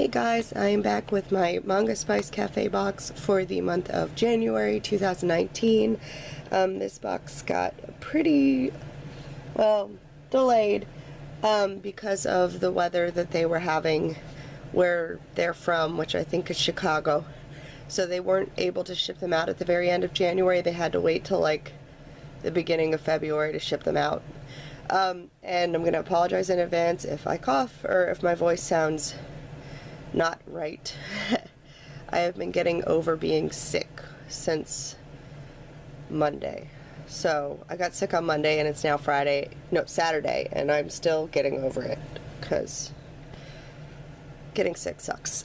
Hey guys, I am back with my Manga Spice Cafe box for the month of January 2019. This box got pretty, well, delayed because of the weather that they were having where they're from, which I think is Chicago. So they weren't able to ship them out at the very end of January. They had to wait till like the beginning of February to ship them out. And I'm going to apologize in advance if I cough or if my voice sounds not right. I have been getting over being sick since Monday. So I got sick on Monday and it's now Saturday, and I'm still getting over it because getting sick sucks.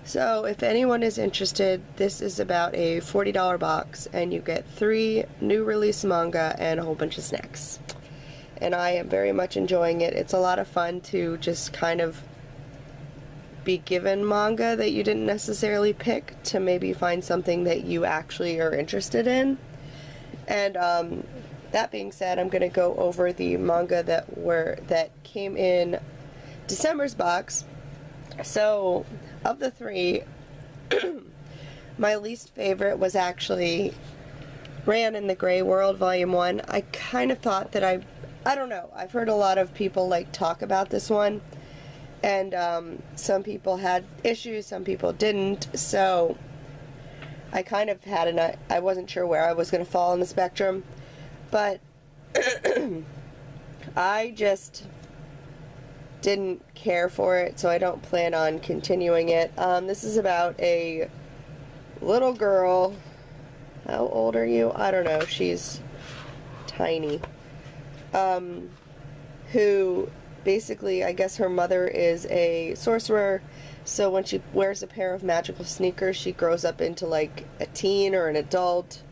So if anyone is interested, this is about a $40 box and you get 3 new release manga and a whole bunch of snacks. And I am very much enjoying it. It's a lot of fun to just kind of be given manga that you didn't necessarily pick, to maybe find something that you actually are interested in. And that being said, I'm going to go over the manga that came in December's box. So of the 3, my least favorite was actually Ran in the Gray World Volume 1. I kind of thought that I don't know, I've heard a lot of people like talk about this one, and some people had issues, some people didn't, so I kind of had I wasn't sure where I was going to fall on the spectrum, but I just didn't care for it, so I don't plan on continuing it. This is about a little girl. How old are you? I don't know. She's tiny. Who basically, I guess her mother is a sorcerer, so when she wears a pair of magical sneakers, she grows up into like a teen or an adult.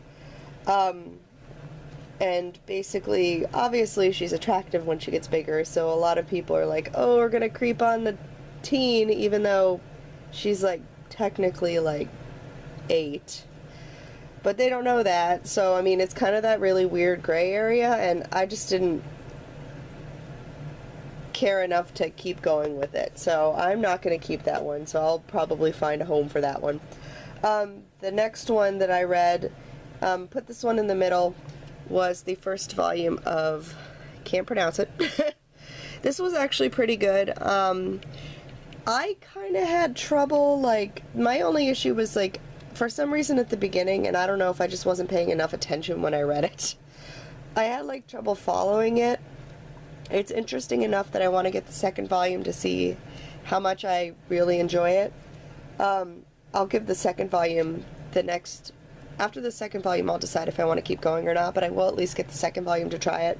And basically, obviously she's attractive when she gets bigger, so a lot of people are like, oh, we're gonna creep on the teen, even though she's like technically like 8. But they don't know that, so I mean, it's kind of that really weird gray area, and I just didn't care enough to keep going with it, so I'm not going to keep that one, so I'll probably find a home for that one. The next one that I read, put this one in the middle, was the first volume of, can't pronounce it. This was actually pretty good. I kind of had trouble, like, my only issue was, like, for some reason at the beginning, and I don't know if I just wasn't paying enough attention when I read it, I had, like, trouble following it. It's interesting enough that I want to get the second volume to see how much I really enjoy it. I'll give the second volume after the second volume I'll decide if I want to keep going or not, but I will at least get the second volume to try it.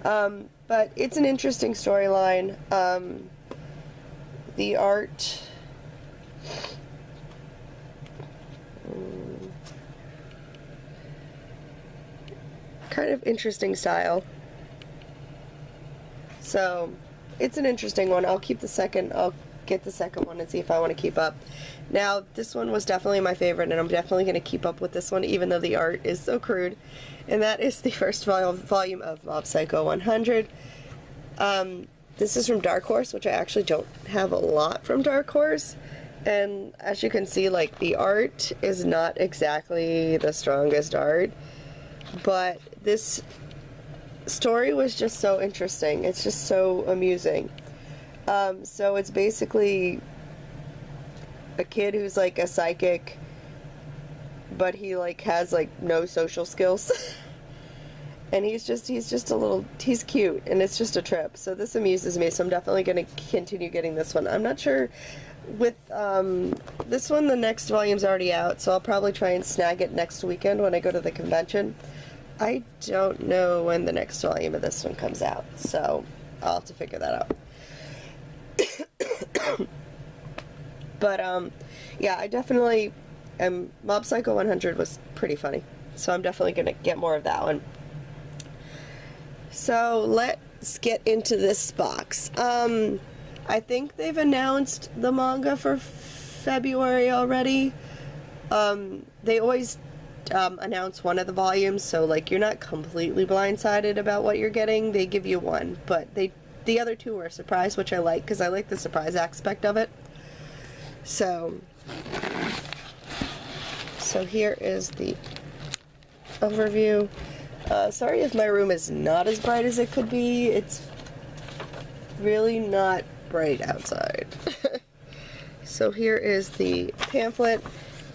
But it's an interesting storyline. The art, kind of interesting style. So it's an interesting one. I'll get the second one and see if I want to keep up. Now, this one was definitely my favorite, and I'm definitely going to keep up with this one, even though the art is so crude. And that is the first volume of Mob Psycho 100. This is from Dark Horse, which I actually don't have a lot from Dark Horse. And as you can see, like, the art is not exactly the strongest art, but this story was just so interesting. It's just so amusing. So it's basically a kid who's like a psychic, but he like has like no social skills. And he's cute, and it's just a trip. So this amuses me, so I'm definitely going to continue getting this one. I'm not sure with this one, the next volume's already out, so I'll probably try and snag it next weekend when I go to the convention. I don't know when the next volume of this one comes out, so I'll have to figure that out. But, yeah, I definitely Mob Psycho 100 was pretty funny, so I'm definitely going to get more of that one. So, let's get into this box. I think they've announced the manga for February already. They always announce one of the volumes, so like you're not completely blindsided about what you're getting. They give you one, but they the other two were a surprise, which I like, because I like the surprise aspect of it. So here is the overview. Sorry if my room is not as bright as it could be. It's really not bright outside. So here is the pamphlet.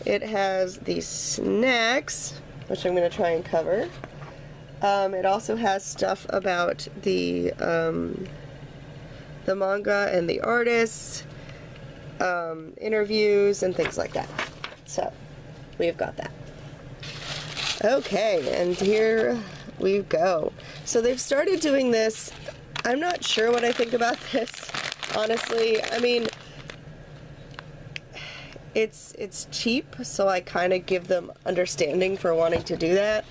It has the snacks, which I'm going to try and cover. It also has stuff about the manga and the artists, interviews and things like that. So we've got that. Okay, and here we go. So they've started doing this. I'm not sure what I think about this, honestly. I mean, it's cheap, so I kind of give them understanding for wanting to do that.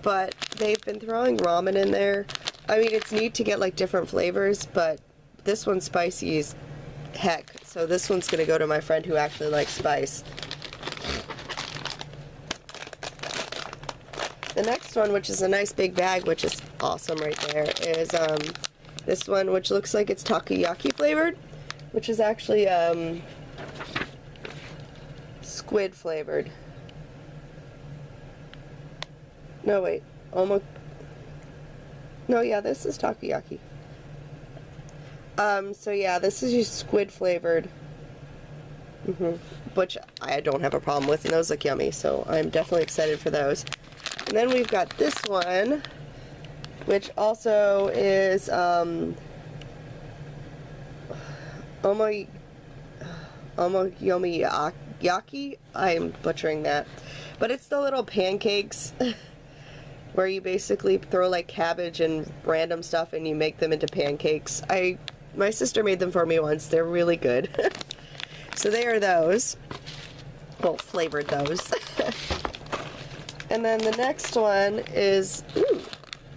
But they've been throwing ramen in there. I mean, it's neat to get like different flavors, but this one's spicy as heck. So this one's gonna go to my friend who actually likes spice. The next one, which is a nice big bag, which is awesome right there, is this one, which looks like it's takoyaki flavored, which is actually squid flavored. No, wait. Almost. No, yeah, this is takoyaki. So yeah, this is just squid flavored. Which I don't have a problem with, and those look yummy, so I'm definitely excited for those. And then we've got this one, which also is omoyomiyaki. I'm butchering that, but it's the little pancakes where you basically throw like cabbage and random stuff and you make them into pancakes. My sister made them for me once. They're really good. So they are those. Well, flavored those. And then the next one is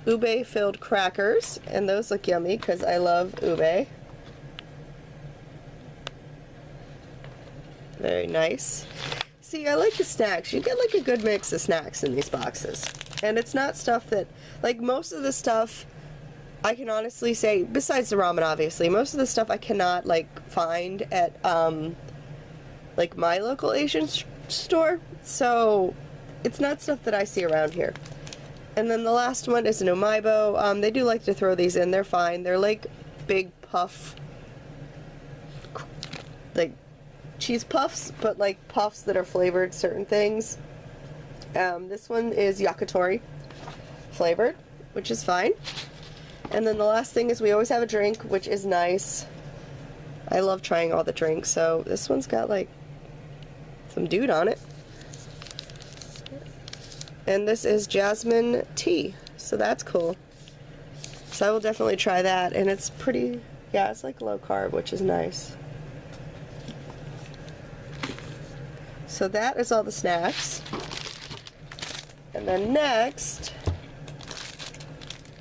ube-filled crackers, and those look yummy because I love ube. Very nice. See, I like the snacks. You get like a good mix of snacks in these boxes. And it's not stuff that, like most of the stuff, I can honestly say, besides the ramen obviously, most of the stuff I cannot like find at like my local Asian store. So it's not stuff that I see around here. And then the last one is an umaibo. They do like to throw these in. They're fine. They're like big puff, like cheese puffs, but like puffs that are flavored certain things. This one is yakitori flavored, which is fine. And then the last thing is we always have a drink, which is nice. I love trying all the drinks. So this one's got like some dude on it. And this is jasmine tea, so that's cool. So I will definitely try that, and it's pretty, yeah, it's like low carb, which is nice. So that is all the snacks. And then next,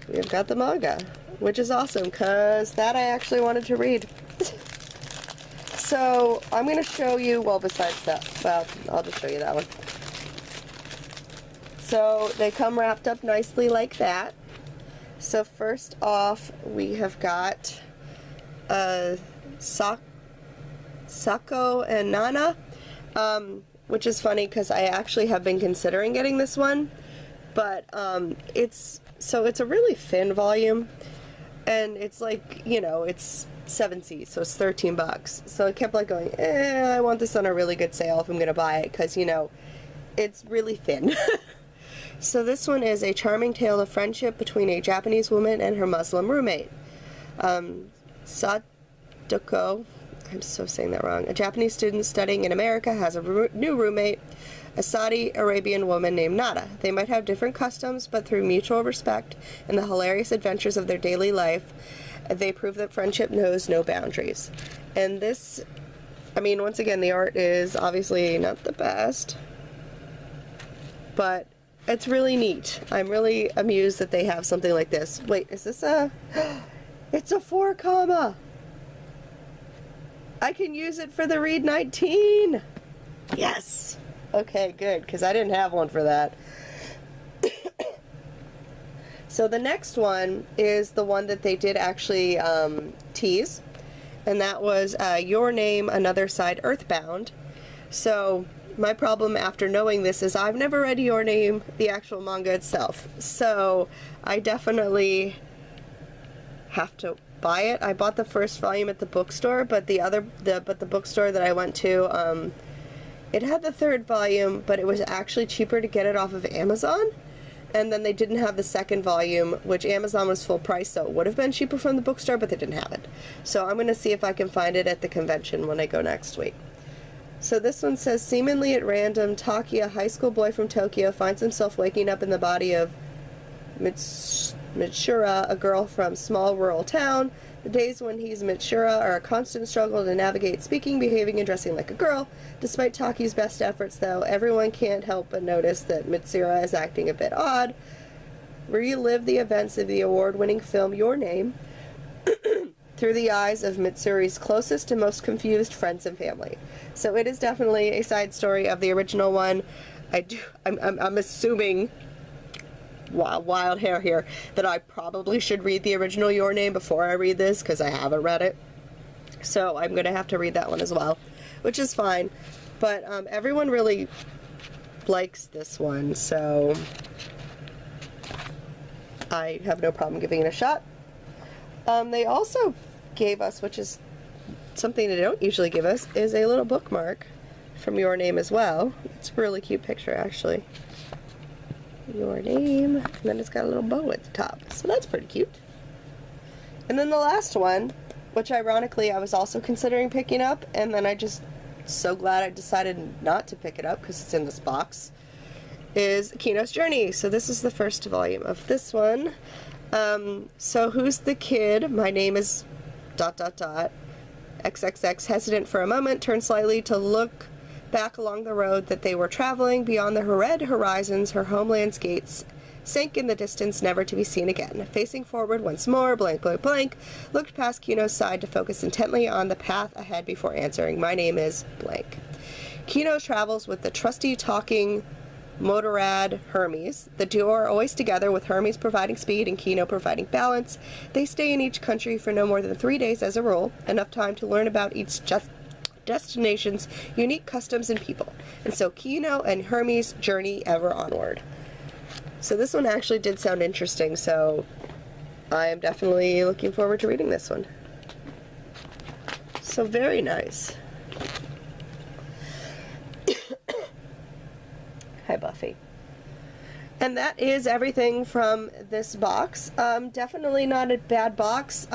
we've got the manga, which is awesome, because that I actually wanted to read. So I'm going to show you, well, besides that, well, I'll just show you that one. So they come wrapped up nicely like that. So first off, we have got Sako and Nana, which is funny because I actually have been considering getting this one, but it's a really thin volume, and it's like, you know, it's 7Cs, so it's 13 bucks. So I kept like going, I want this on a really good sale if I'm gonna buy it, because, you know, it's really thin. So this one is a charming tale of friendship between a Japanese woman and her Muslim roommate. Sadako, I'm so saying that wrong, a Japanese student studying in America has a new roommate, a Saudi Arabian woman named Nada. They might have different customs, but through mutual respect and the hilarious adventures of their daily life, they prove that friendship knows no boundaries. And this, I mean, once again, the art is obviously not the best, but it's really neat. I'm really amused that they have something like this. Wait, is this a... It's a 4 comma! I can use it for the Read 19! Yes! Okay, good, because I didn't have one for that. So the next one is the one that they did actually tease, and that was Your Name, Another Side Earthbound. So my problem after knowing this is I've never read Your Name, the actual manga itself. So I definitely have to buy it. I bought the first volume at the bookstore, but the bookstore that I went to, it had the third volume, but it was actually cheaper to get it off of Amazon. And then they didn't have the second volume, which Amazon was full price, so it would have been cheaper from the bookstore, but they didn't have it. So I'm going to see if I can find it at the convention when I go next week. So this one says, seemingly at random, Taki, a high school boy from Tokyo, finds himself waking up in the body of Mitsura, a girl from small rural town. The days when he's Mitsura are a constant struggle to navigate speaking, behaving, and dressing like a girl. Despite Taki's best efforts, though, everyone can't help but notice that Mitsura is acting a bit odd. Relive the events of the award-winning film Your Name through the eyes of Mitsuri's closest and most confused friends and family. So it is definitely a side story of the original one. I'm assuming, wild hair here, that I probably should read the original Your Name before I read this, because I haven't read it. So I'm going to have to read that one as well, which is fine. But everyone really likes this one, so I have no problem giving it a shot. They also gave us, which is something they don't usually give us, is a little bookmark from Your Name as well. It's a really cute picture, actually. Your Name, and then it's got a little bow at the top, so that's pretty cute. And then the last one, which ironically I was also considering picking up, and then I just so glad I decided not to pick it up because it's in this box, is Kino's Journey. So this is the first volume of this one. So who's the kid? My name is ... XXX, hesitant for a moment, turned slightly to look back along the road that they were traveling. Beyond the red horizons, her homeland's gates sank in the distance, never to be seen again. Facing forward once more, blank, looked past Kino's side to focus intently on the path ahead before answering, my name is blank. Kino travels with the trusty talking Motorrad Hermes. The duo are always together, with Hermes providing speed and Kino providing balance. They stay in each country for no more than 3 days as a rule, enough time to learn about each destination's unique customs and people. And so Kino and Hermes journey ever onward. So this one actually did sound interesting, so I am definitely looking forward to reading this one. So very nice. Hi, Buffy. And that is everything from this box. Definitely not a bad box.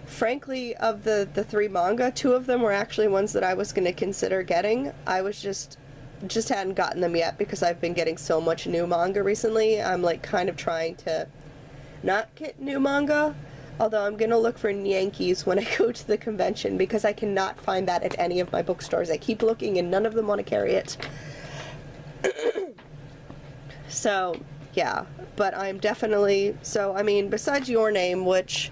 Frankly, of the 3 manga, 2 of them were actually ones that I was going to consider getting. I was just hadn't gotten them yet because I've been getting so much new manga recently. I'm like kind of trying to not get new manga, although I'm going to look for Yankees when I go to the convention because I cannot find that at any of my bookstores. I keep looking and none of them want to carry it. So, yeah, but I'm definitely, so, I mean, besides Your Name, which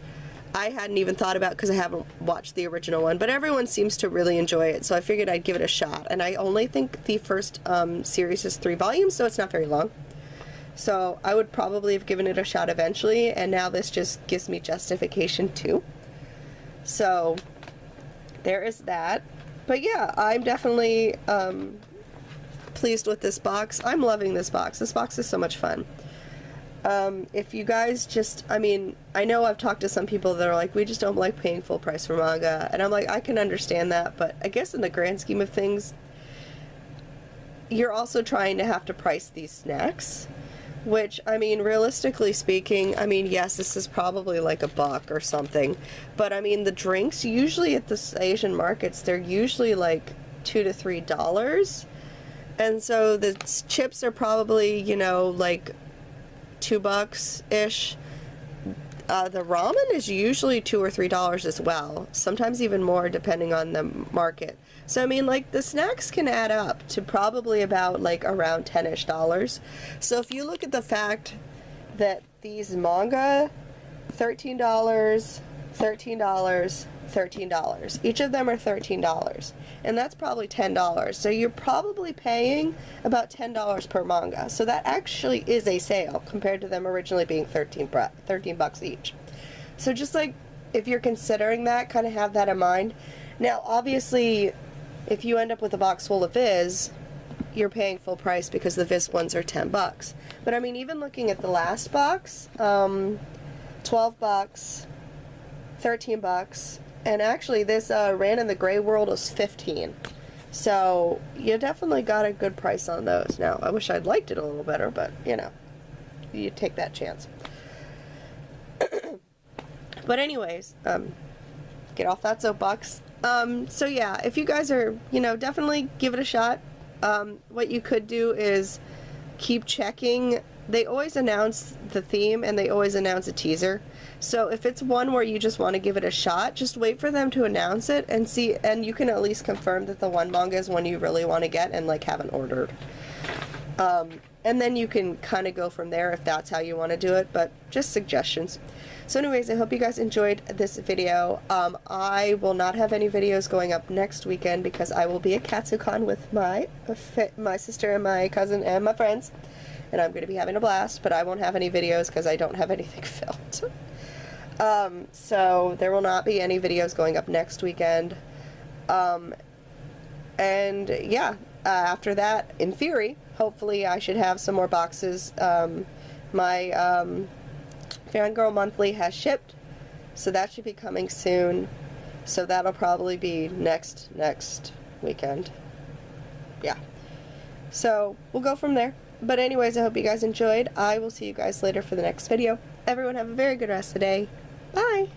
I hadn't even thought about because I haven't watched the original one, but everyone seems to really enjoy it, so I figured I'd give it a shot. And I only think the first series is 3 volumes, so it's not very long. So I would probably have given it a shot eventually, and now this just gives me justification too. So there is that. But yeah, I'm definitely pleased with this box. I'm loving this box. This box is so much fun. If you guys just, I mean, I know I've talked to some people that are like, we just don't like paying full price for manga, and I'm like, I can understand that, but I guess in the grand scheme of things, you're also trying to have to price these snacks, which, I mean, realistically speaking, I mean, yes, this is probably like $1 or something, but I mean, the drinks, usually at the Asian markets, they're usually like $2 to $3, and so the chips are probably, you know, like $2-ish. The ramen is usually $2 or $3 as well, sometimes even more depending on the market. So I mean, like, the snacks can add up to probably about like around $10-ish. So if you look at the fact that these manga, $13, $13, $13. Each of them are $13, and that's probably $10. So you're probably paying about $10 per manga. So that actually is a sale compared to them originally being 13 bucks each. So just like, if you're considering that, kind of have that in mind. Now, obviously, if you end up with a box full of Viz, you're paying full price because the Viz ones are 10 bucks. But I mean, even looking at the last box, 12 bucks, 13 bucks, and actually this Ran in the Gray World was 15. So you definitely got a good price on those. Now, I wish I'd liked it a little better, but you know, you take that chance. But anyways, get off that soapbox. So yeah, if you guys are, you know, definitely give it a shot. What you could do is keep checking. They always announce the theme and they always announce a teaser. So if it's one where you just want to give it a shot, just wait for them to announce it and see, and you can at least confirm that the one manga is one you really want to get and like haven't ordered. And then you can kind of go from there if that's how you want to do it, but just suggestions. So anyways, I hope you guys enjoyed this video. I will not have any videos going up next weekend because I will be at Katsucon with my sister and my cousin and my friends, and I'm going to be having a blast, but I won't have any videos because I don't have anything filmed. So there will not be any videos going up next weekend. And yeah, after that, in theory, hopefully I should have some more boxes. My Fangirl Monthly has shipped, so that should be coming soon. So that'll probably be next weekend. Yeah. So we'll go from there. But anyways, I hope you guys enjoyed. I will see you guys later for the next video. Everyone have a very good rest of the day. Bye!